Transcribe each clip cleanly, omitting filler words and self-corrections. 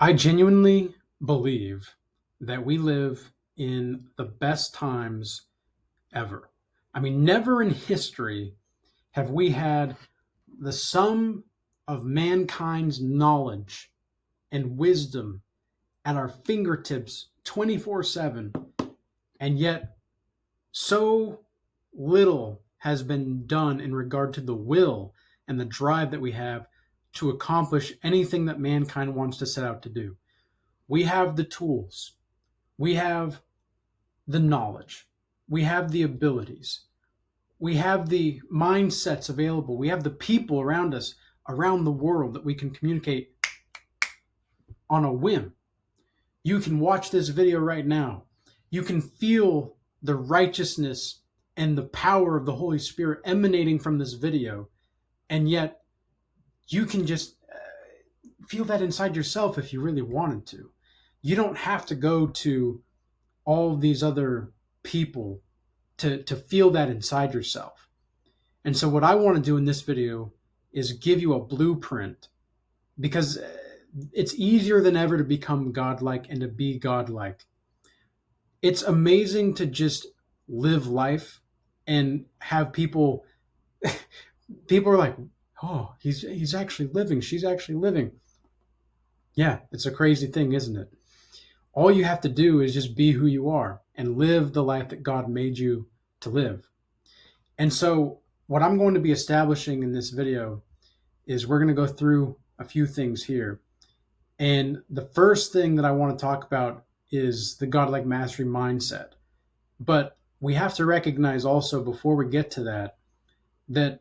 I genuinely believe that we live in the best times ever. I mean, never in history have we had the sum of mankind's knowledge and wisdom at our fingertips 24/7, and yet so little has been done in regard to the will and the drive that we have to accomplish anything that mankind wants to set out to do. We have the tools, we have the knowledge, we have the abilities, we have the mindsets available, we have the people around us, around the world, that we can communicate on a whim. You can watch this video right now. You can feel the righteousness and the power of the Holy Spirit emanating from this video, and yet you can just feel that inside yourself if you really wanted to. You don't have to go to all these other people to feel that inside yourself. And so what I want to do in this video is give you a blueprint, because it's easier than ever to become godlike and to be godlike. It's amazing to just live life and have people are like, oh, he's actually living, she's actually living. Yeah, it's a crazy thing, isn't it? All you have to do is just be who you are and live the life that God made you to live. And so what I'm going to be establishing in this video is we're going to go through a few things here. And the first thing that I want to talk about is the Godlike Mastery mindset. But we have to recognize also, before we get to that, that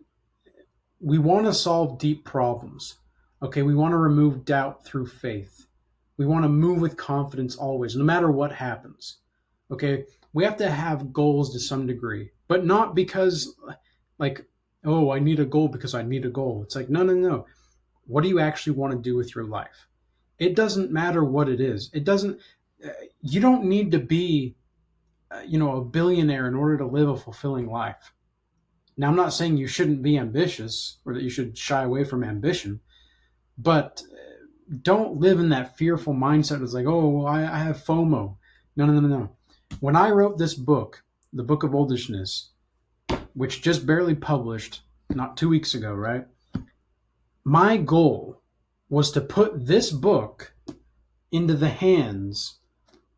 we want to solve deep problems. Okay, we want to remove doubt through faith. We want to move with confidence always, no matter what happens. Okay, we have to have goals to some degree, but not because, like, oh, I need a goal because I need a goal. It's like, no. What do you actually want to do with your life? It doesn't matter what it is. It doesn't, you don't need to be, a billionaire in order to live a fulfilling life. Now, I'm not saying you shouldn't be ambitious or that you should shy away from ambition, but don't live in that fearful mindset. It's like, oh, I have FOMO. No. When I wrote this book, the Book of Oldishness, which just barely published not 2 weeks ago, right? My goal was to put this book into the hands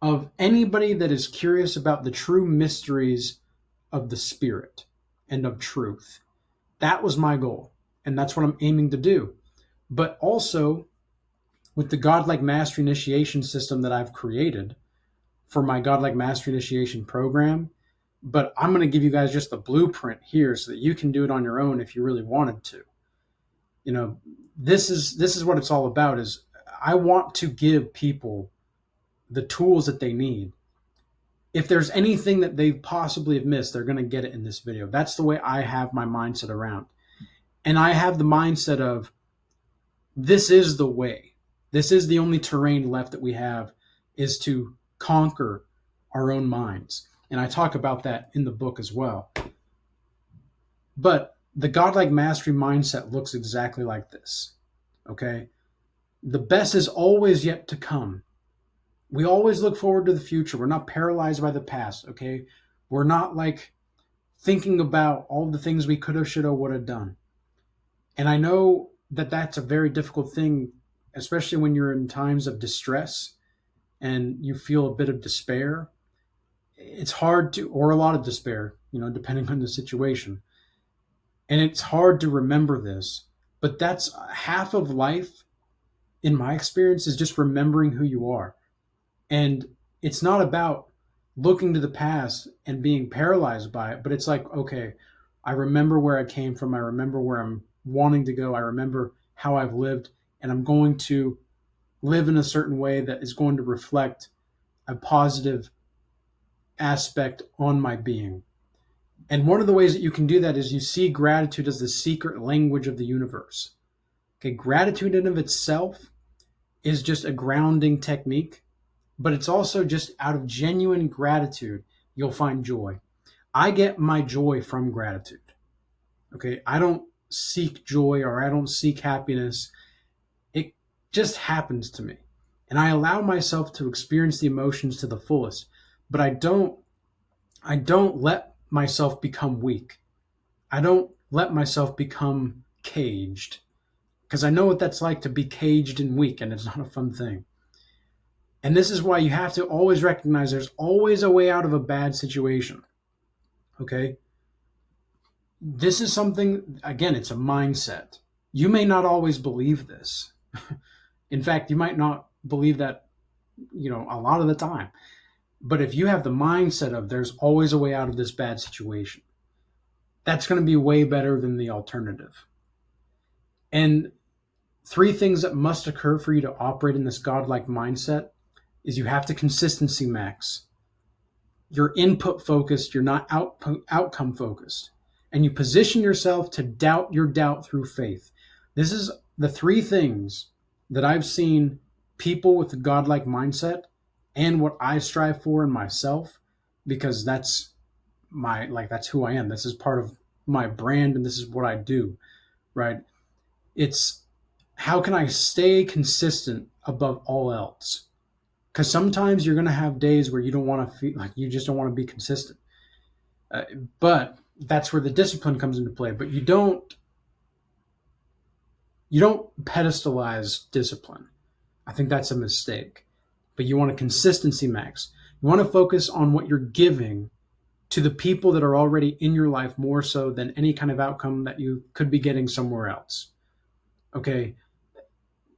of anybody that is curious about the true mysteries of the Spirit and of truth. That was my goal, and that's what I'm aiming to do. But also, with the Godlike Mastery Initiation system that I've created for my Godlike Mastery Initiation program, but I'm going to give you guys just the blueprint here so that you can do it on your own if you really wanted to. This is what it's all about. Is I want to give people the tools that they need. If there's anything that they possibly have missed, they're going to get it in this video. That's the way I have my mindset around. And I have the mindset of, this is the way. This is the only terrain left that we have, is to conquer our own minds. And I talk about that in the book as well. But the Godlike Mastery mindset looks exactly like this. Okay? The best is always yet to come. We always look forward to the future. We're not paralyzed by the past, okay? We're not like thinking about all the things we could have, should have, would have done. And I know that that's a very difficult thing, especially when you're in times of distress and you feel a bit of despair. It's hard to, or a lot of despair, depending on the situation. And it's hard to remember this, but that's half of life, in my experience, is just remembering who you are. And it's not about looking to the past and being paralyzed by it, but it's like, okay, I remember where I came from. I remember where I'm wanting to go. I remember how I've lived, and I'm going to live in a certain way that is going to reflect a positive aspect on my being. And one of the ways that you can do that is you see gratitude as the secret language of the universe. Okay, gratitude in of itself is just a grounding technique, but it's also just out of genuine gratitude, you'll find joy. I get my joy from gratitude. Okay, I don't seek joy or I don't seek happiness. It just happens to me. and I allow myself to experience the emotions to the fullest, but I don't let myself become weak. I don't let myself become caged, because I know what that's like to be caged and weak, and it's not a fun thing. And this is why you have to always recognize there's always a way out of a bad situation. Okay? This is something, again, it's a mindset. You may not always believe this. In fact, you might not believe that, a lot of the time. But if you have the mindset of there's always a way out of this bad situation, that's going to be way better than the alternative. And three things that must occur for you to operate in this godlike mindset is you have to consistency max. You're input focused, you're not outcome focused. And you position yourself to doubt your doubt through faith. This is the three things that I've seen people with a godlike mindset and what I strive for in myself, because that's that's who I am. This is part of my brand and this is what I do, right? It's how can I stay consistent above all else? Because sometimes you're going to have days where you don't want to feel like you just don't want to be consistent. But that's where the discipline comes into play. But you don't pedestalize discipline. I think that's a mistake. But you want a consistency max. You want to focus on what you're giving to the people that are already in your life more so than any kind of outcome that you could be getting somewhere else. Okay.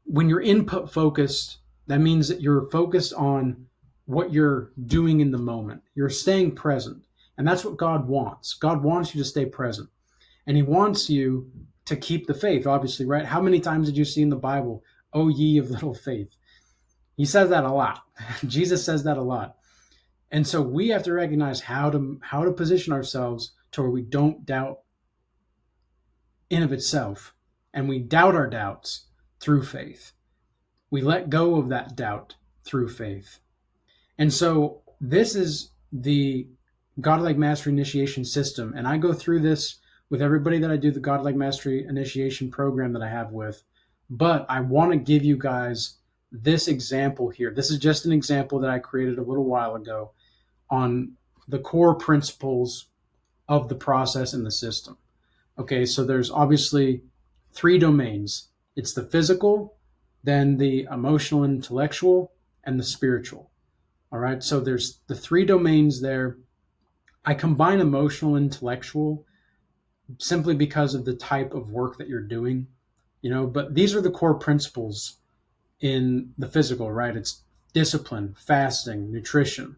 When you're input focused, that means that you're focused on what you're doing in the moment. You're staying present. And that's what God wants. God wants you to stay present. And he wants you to keep the faith, obviously, right? How many times did you see in the Bible, "O ye of little faith"? He says that a lot. Jesus says that a lot. And so we have to recognize how to position ourselves to where we don't doubt in of itself. And we doubt our doubts through faith. We let go of that doubt through faith. And so this is the Godlike Mastery Initiation System. And I go through this with everybody that I do the Godlike Mastery Initiation program that I have with. But I want to give you guys this example here. This is just an example that I created a little while ago on the core principles of the process and the system. Okay, so there's obviously three domains. It's the physical, then the emotional and intellectual, and the spiritual. All right, so there's the three domains there. I combine emotional and intellectual simply because of the type of work that you're doing, but these are the core principles in the physical, right? It's discipline, fasting, nutrition.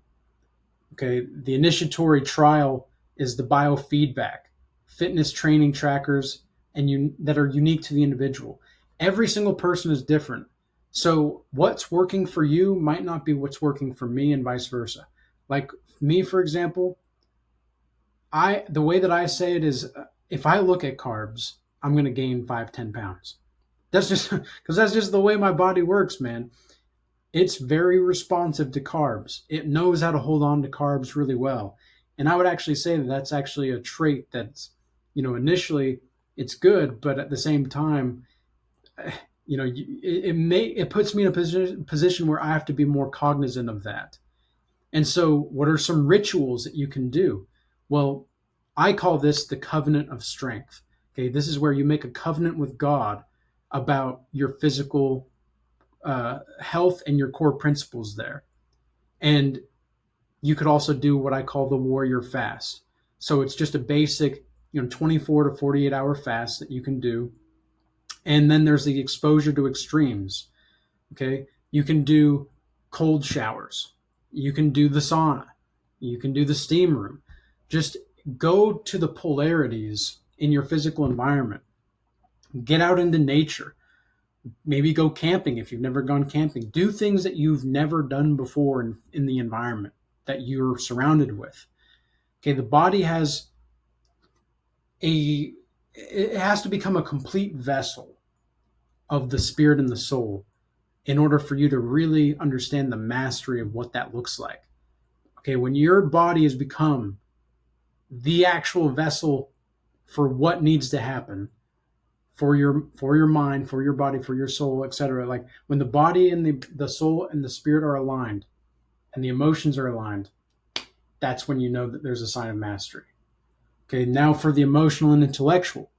Okay, the initiatory trial is the biofeedback, fitness training trackers, and that are unique to the individual. Every single person is different. So what's working for you might not be what's working for me, and vice versa. Like me, for example, the way that I say it is, if I look at carbs, I'm going to gain 5-10 pounds. That's just because that's just the way my body works, man. It's very responsive to carbs. It knows how to hold on to carbs really well. And I would actually say that that's actually a trait that's, initially it's good, but at the same time, it puts me in a position where I have to be more cognizant of that. And so what are some rituals that you can do? Well, I call this the covenant of strength. Okay, this is where you make a covenant with God about your physical health and your core principles there. And you could also do what I call the warrior fast. So it's just a basic, 24 to 48 hour fast that you can do. And then there's the exposure to extremes. Okay, you can do cold showers. You can do the sauna. You can do the steam room. Just go to the polarities in your physical environment. Get out into nature. Maybe go camping if you've never gone camping. Do things that you've never done before in the environment that you're surrounded with. Okay, the body it has to become a complete vessel of the spirit and the soul in order for you to really understand the mastery of what that looks like. Okay, when your body has become the actual vessel for what needs to happen, for your mind, for your body, for your soul, etc. Like when the body and the soul and the spirit are aligned and the emotions are aligned, that's when you know that there's a sign of mastery. Okay, now for the emotional and intellectual,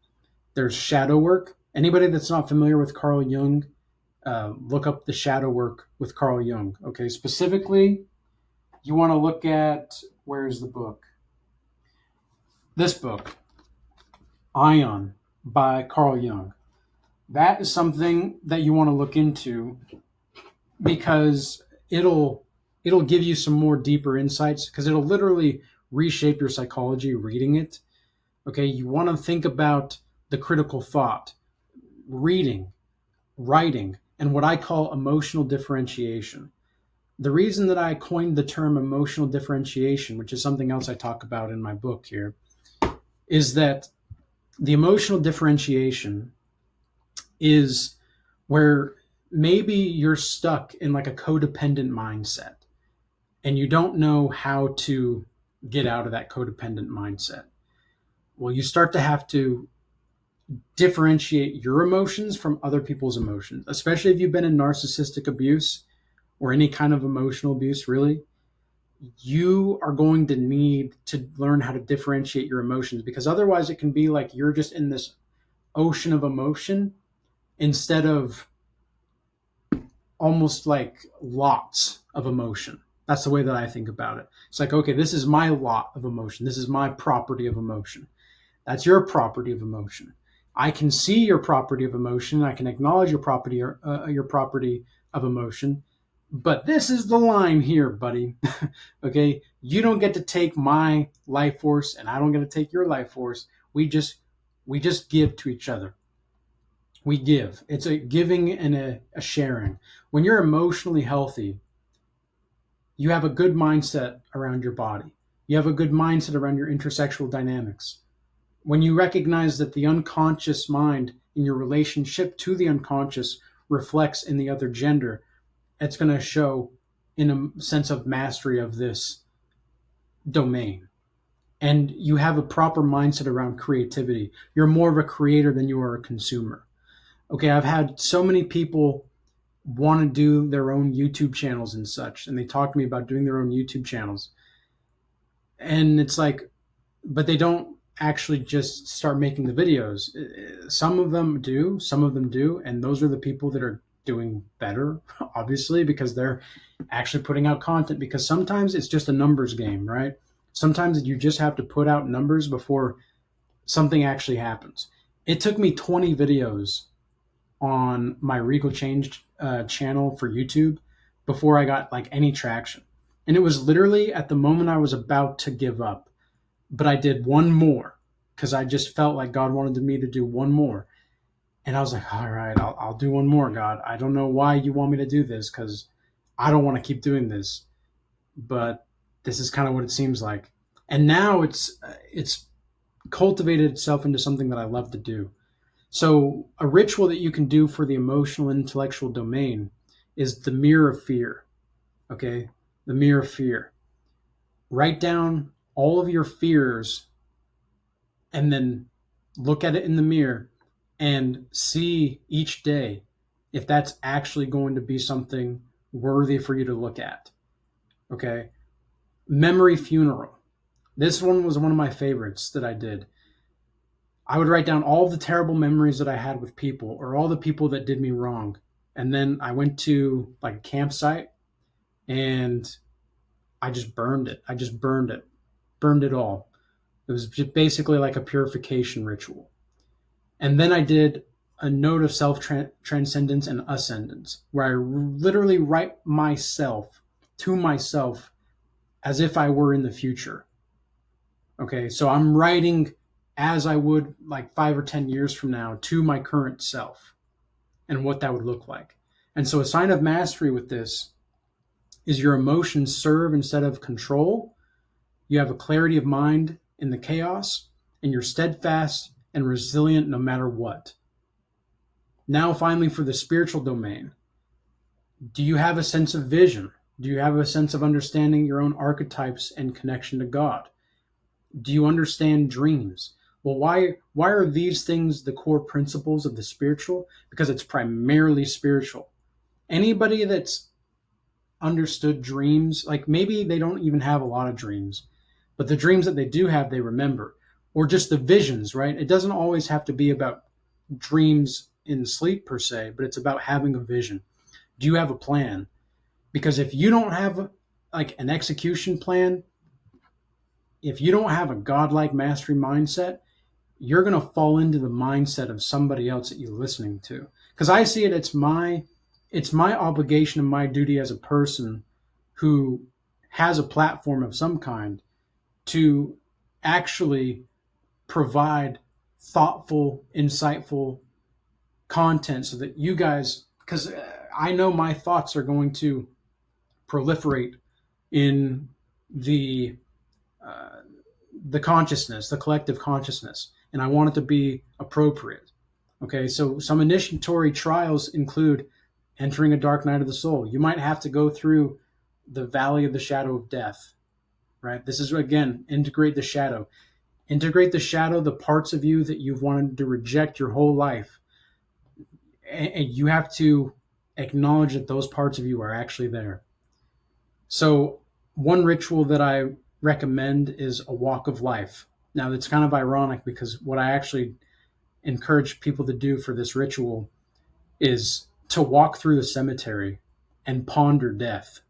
there's shadow work. Anybody that's not familiar with Carl Jung, look up the shadow work with Carl Jung. Okay, specifically, you want to look at, where's the book? This book, Ion by Carl Jung. That is something that you want to look into because it'll give you some more deeper insights, because it'll literally reshape your psychology reading it. Okay, you want to think about the critical thought, reading, writing, and what I call emotional differentiation. The reason that I coined the term emotional differentiation, which is something else I talk about in my book here, is that the emotional differentiation is where maybe you're stuck in like a codependent mindset and you don't know how to get out of that codependent mindset. Well, you start to have to differentiate your emotions from other people's emotions, especially if you've been in narcissistic abuse or any kind of emotional abuse, really. You are going to need to learn how to differentiate your emotions, because otherwise it can be like you're just in this ocean of emotion instead of almost like lots of emotion. That's the way that I think about it. It's like, okay, this is my lot of emotion. This is my property of emotion. That's your property of emotion. I can see your property of emotion. I can acknowledge your property of emotion. But this is the line here, buddy. Okay, you don't get to take my life force, and I don't get to take your life force. We just give to each other. We give. It's a giving and a sharing. When you're emotionally healthy, you have a good mindset around your body. You have a good mindset around your intersexual dynamics. When you recognize that the unconscious mind in your relationship to the unconscious reflects in the other gender, it's going to show in a sense of mastery of this domain. And you have a proper mindset around creativity. You're more of a creator than you are a consumer. Okay, I've had so many people want to do their own YouTube channels and such, and they talk to me about doing their own YouTube channels. And it's like, but they don't actually just start making the videos. Some of them do, and those are the people that are doing better, obviously, because they're actually putting out content, because sometimes it's just a numbers game, right? Sometimes you just have to put out numbers before something actually happens. It took me 20 videos on my Regal Change channel for YouTube before I got like any traction. And it was literally at the moment I was about to give up. But I did one more because I just felt like God wanted me to do one more. And I was like, all right, I'll do one more, God. I don't know why you want me to do this, because I don't want to keep doing this. But this is kind of what it seems like. And now it's cultivated itself into something that I love to do. So a ritual that you can do for the emotional and intellectual domain is the mirror of fear. Okay, the mirror of fear. Write down all of your fears and then look at it in the mirror and see each day if that's actually going to be something worthy for you to look at. Okay, memory funeral. This one was one of my favorites that I did. I would write down all the terrible memories that I had with people, or all the people that did me wrong. And then I went to like a campsite and I just burned it. Burned it all. It was just basically like a purification ritual. And then I did a note of self-transcendence and ascendance, where I literally write myself to myself as if I were in the future. Okay, so I'm writing as I would like 5 or 10 years from now to my current self and what that would look like. And so a sign of mastery with this is your emotions serve instead of control. You have a clarity of mind in the chaos, and you're steadfast and resilient no matter what. Now, finally, for the spiritual domain, do you have a sense of vision? Do you have a sense of understanding your own archetypes and connection to God? Do you understand dreams? Well, why are these things the core principles of the spiritual? Because it's primarily spiritual. Anybody that's understood dreams, like maybe they don't even have a lot of dreams, but the dreams that they do have, they remember. Or just the visions, right? It doesn't always have to be about dreams in sleep per se, but it's about having a vision. Do you have a plan? Because if you don't have like an execution plan, if you don't have a godlike mastery mindset, you're going to fall into the mindset of somebody else that you're listening to. Because I see it, it's my obligation and my duty as a person who has a platform of some kind to actually provide thoughtful, insightful content so that you guys, because I know my thoughts are going to proliferate in the the consciousness, the collective consciousness, and I want it to be appropriate. Okay, so some initiatory trials include entering a dark night of the soul. You might have to go through the valley of the shadow of death, right? This is, again, integrate the shadow. Integrate the shadow, the parts of you that you've wanted to reject your whole life. And you have to acknowledge that those parts of you are actually there. So one ritual that I recommend is a walk of life. Now, it's kind of ironic because what I actually encourage people to do for this ritual is to walk through the cemetery and ponder death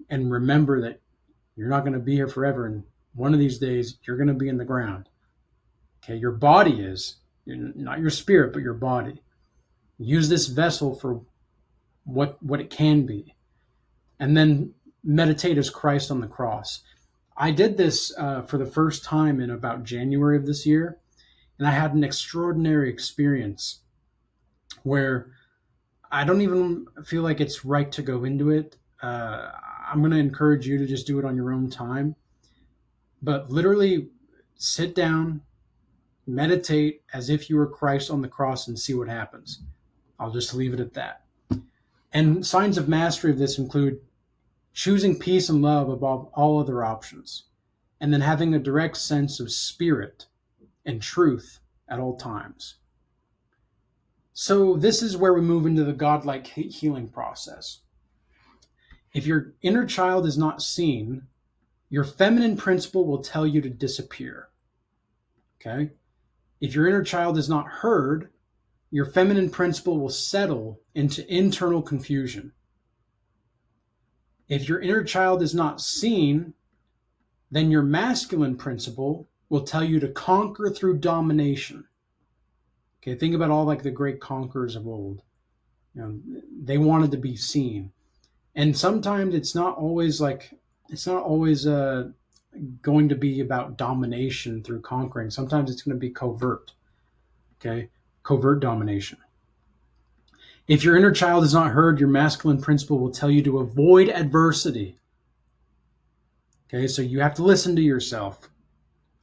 and remember that you're not going to be here forever. And one of these days, you're going to be in the ground. Okay, your body is, not your spirit, but your body. Use this vessel for what it can be. And then meditate as Christ on the cross. I did this for the first time in about January of this year, and I had an extraordinary experience where I don't even feel like it's right to go into it. I'm going to encourage you to just do it on your own time. But literally sit down, meditate as if you were Christ on the cross and see what happens. I'll just leave it at that. And signs of mastery of this include choosing peace and love above all other options, and then having a direct sense of spirit and truth at all times. So this is where we move into the godlike healing process. If your inner child is not seen, your feminine principle will tell you to disappear. Okay? If your inner child is not heard, your feminine principle will settle into internal confusion. If your inner child is not seen, then your masculine principle will tell you to conquer through domination. Okay, think about all like the great conquerors of old. They wanted to be seen. And sometimes it's not always going to be about domination through conquering. Sometimes it's going to be covert. Okay, covert domination. If your inner child is not heard, your masculine principle will tell you to avoid adversity. Okay, so you have to listen to yourself.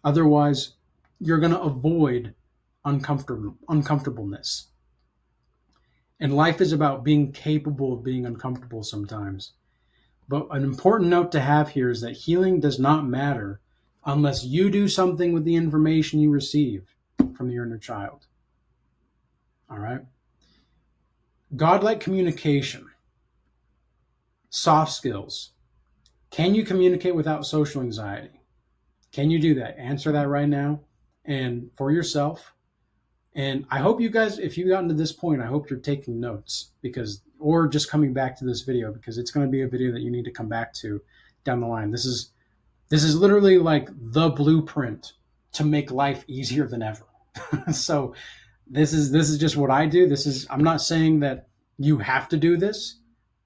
Otherwise, you're going to avoid uncomfortableness. And life is about being capable of being uncomfortable sometimes. But an important note to have here is that healing does not matter unless you do something with the information you receive from your inner child. All right? Godlike communication, soft skills. Can you communicate without social anxiety? Can you do that? Answer that right now and for yourself. And I hope you guys, if you've gotten to this point, I hope you're taking notes or just coming back to this video, because it's going to be a video that you need to come back to down the line. This is literally like the blueprint to make life easier than ever. So this is just what I do. I'm not saying that you have to do this.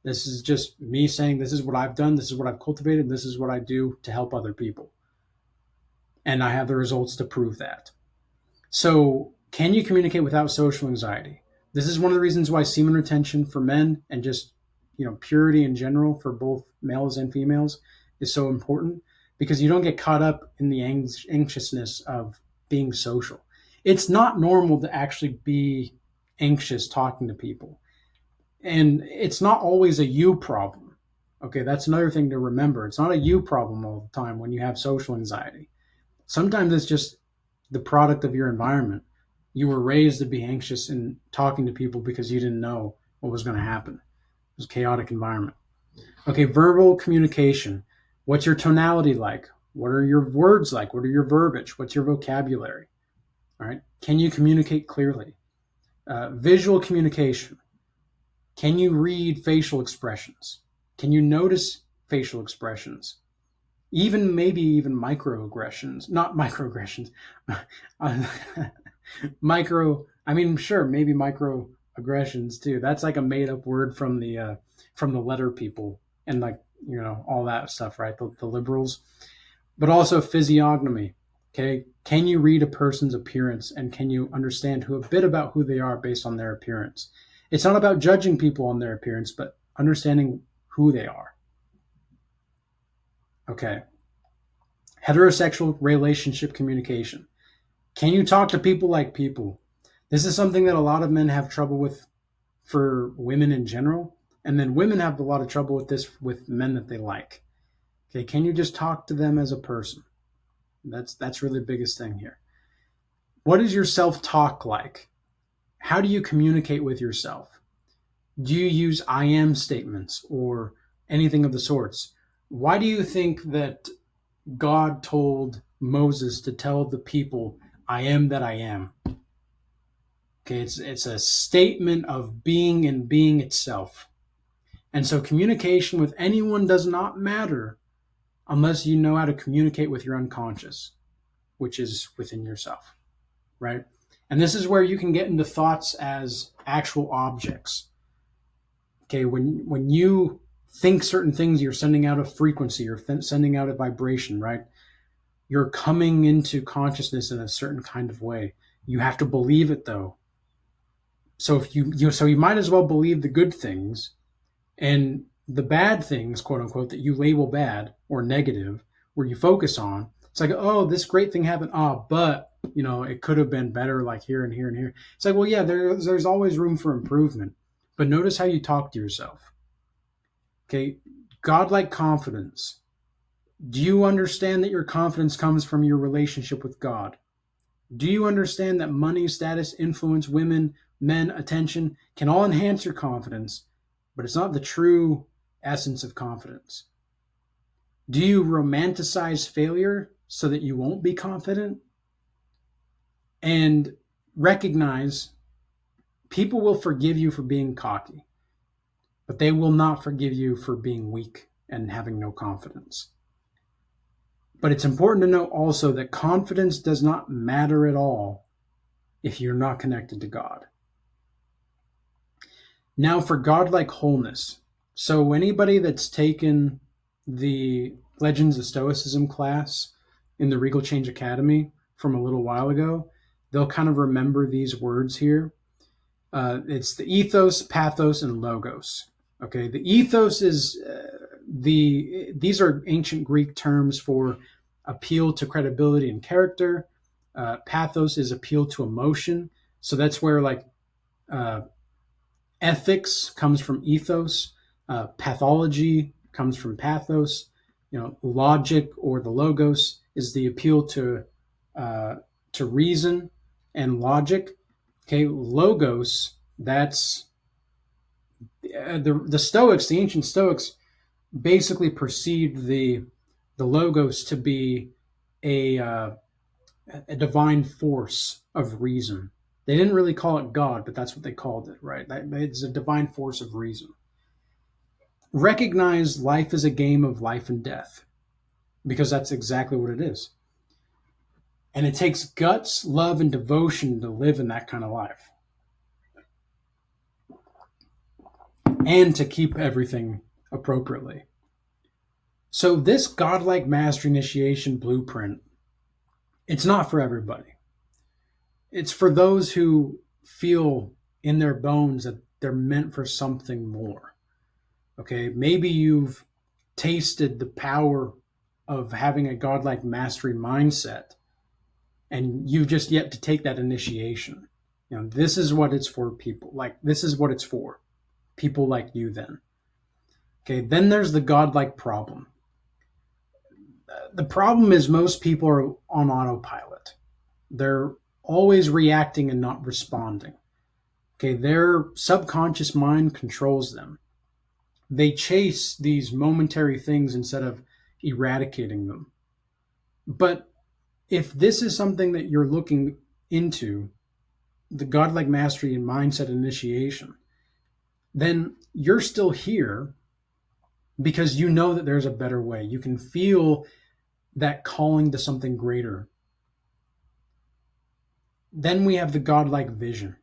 This is just me saying this is what I've done. This is what I've cultivated. This is what I do to help other people. And I have the results to prove that. So can you communicate without social anxiety? This is one of the reasons why semen retention for men and just, purity in general for both males and females is so important, because you don't get caught up in the anxiousness of being social. It's not normal to actually be anxious talking to people. And it's not always a you problem. Okay, that's another thing to remember. It's not a you problem all the time when you have social anxiety. Sometimes it's just the product of your environment. You were raised to be anxious in talking to people because you didn't know what was going to happen. It was a chaotic environment. Okay, verbal communication. What's your tonality like? What are your words like? What are your verbiage? What's your vocabulary? All right. Can you communicate clearly? Visual communication. Can you read facial expressions? Can you notice facial expressions? Maybe even microaggressions, not microaggressions. Sure, maybe microaggressions too. That's like a made up word from the letter people and like, all that stuff, right? The liberals, but also physiognomy. Okay. Can you read a person's appearance and can you understand a bit about who they are based on their appearance? It's not about judging people on their appearance, but understanding who they are. Okay. Heterosexual relationship communication. Can you talk to people like people? This is something that a lot of men have trouble with for women in general. And then women have a lot of trouble with this with men that they like. Okay. Can you just talk to them as a person? That's really the biggest thing here. What is your self-talk like? How do you communicate with yourself? Do you use I am statements or anything of the sorts? Why do you think that God told Moses to tell the people, I am that I am? Okay, it's a statement of being and being itself. And so communication with anyone does not matter unless you know how to communicate with your unconscious, which is within yourself, right? And this is where you can get into thoughts as actual objects. Okay, when you think certain things, you're sending out a frequency, you're sending out a vibration, right? You're coming into consciousness in a certain kind of way. You have to believe it though. So if you might as well believe the good things, and the bad things, quote unquote, that you label bad or negative, where you focus on, it's like, oh, this great thing happened. But it could have been better, like here and here and here. It's like, well, yeah, there's always room for improvement. But notice how you talk to yourself. Okay, godlike confidence. Do you understand that your confidence comes from your relationship with God? Do you understand that money, status, influence, women, men, attention can all enhance your confidence, but it's not the true essence of confidence? Do you romanticize failure so that you won't be confident? And recognize people will forgive you for being cocky, but they will not forgive you for being weak and having no confidence. But it's important to note also that confidence does not matter at all if you're not connected to God. Now for godlike wholeness. So anybody that's taken the Legends of Stoicism class in the Regal Change Academy from a little while ago, they'll kind of remember these words here. It's the ethos, pathos, and logos. Okay, the ethos is these are ancient Greek terms for appeal to credibility and character. Pathos is appeal to emotion. So that's where ethics comes from ethos. Pathology comes from pathos. Logic or the logos is the appeal to reason and logic. Okay, logos. That's the Stoics, the ancient Stoics, basically perceived the logos to be a divine force of reason. They didn't really call it God, but that's what they called it, right? It's a divine force of reason. Recognize life as a game of life and death, because that's exactly what it is. And it takes guts, love, and devotion to live in that kind of life. And to keep everything appropriately. So this Godlike Mastery Initiation Blueprint, it's not for everybody. It's for those who feel in their bones that they're meant for something more. Okay, maybe you've tasted the power of having a Godlike Mastery mindset, and you've just yet to take that initiation. This is what it's for people. This is what it's for. People like you then. Okay, then there's the godlike problem. The problem is most people are on autopilot. They're always reacting and not responding. Okay, their subconscious mind controls them. They chase these momentary things instead of eradicating them. But if this is something that you're looking into, the Godlike Mastery and Mindset Initiation, then you're still here because you know that there's a better way. You can feel that calling to something greater. Then we have the Godlike Vision.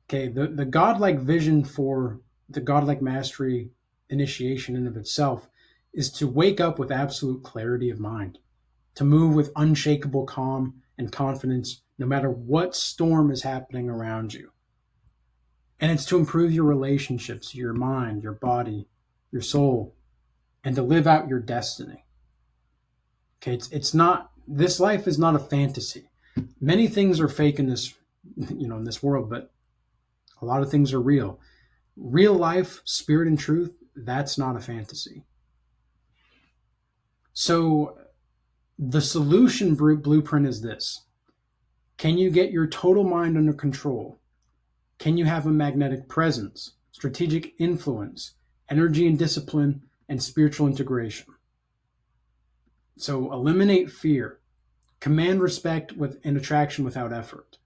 Okay, the Godlike Vision for the Godlike Mastery Initiation in of itself is to wake up with absolute clarity of mind, to move with unshakable calm and confidence no matter what storm is happening around you. And it's to improve your relationships, your mind, your body, your soul, and to live out your destiny. Okay, it's not, this life is not a fantasy. Many things are fake in this, in this world, but a lot of things are real. Real life, spirit and truth, that's not a fantasy. So the solution blueprint is this. Can you get your total mind under control? Can you have a magnetic presence, strategic influence, energy and discipline, and spiritual integration? So eliminate fear, command respect and attraction without effort.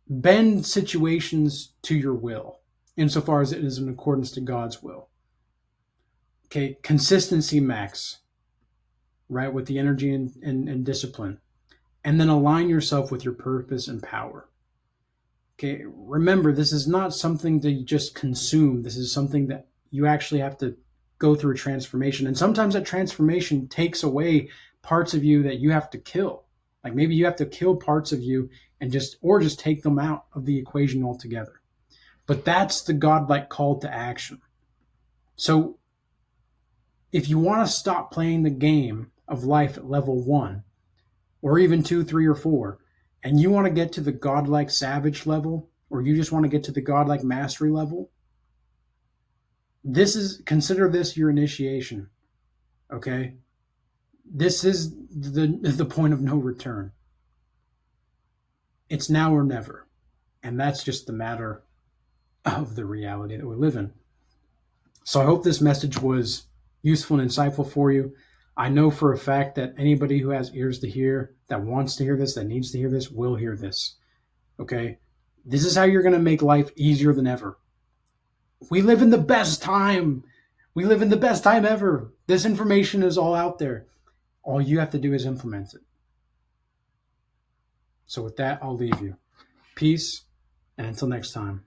Bend situations to your will, insofar as it is in accordance to God's will. Okay, consistency max, right, with the energy and discipline. And then align yourself with your purpose and power. Okay, remember, this is not something to just consume. This is something that you actually have to go through a transformation. And sometimes that transformation takes away parts of you that you have to kill. Like maybe you have to kill parts of you and just take them out of the equation altogether. But that's the godlike call to action. So if you want to stop playing the game of life at level 1, or even 2, 3, or 4, and you want to get to the godlike savage level, or you just want to get to the godlike mastery level, consider this your initiation. Okay? This is the point of no return. It's now or never. And that's just the matter of the reality that we live in. So I hope this message was useful and insightful for you. I know for a fact that anybody who has ears to hear, that wants to hear this, that needs to hear this, will hear this. Okay? This is how you're going to make life easier than ever. We live in the best time. We live in the best time ever. This information is all out there. All you have to do is implement it. So with that, I'll leave you. Peace, and until next time.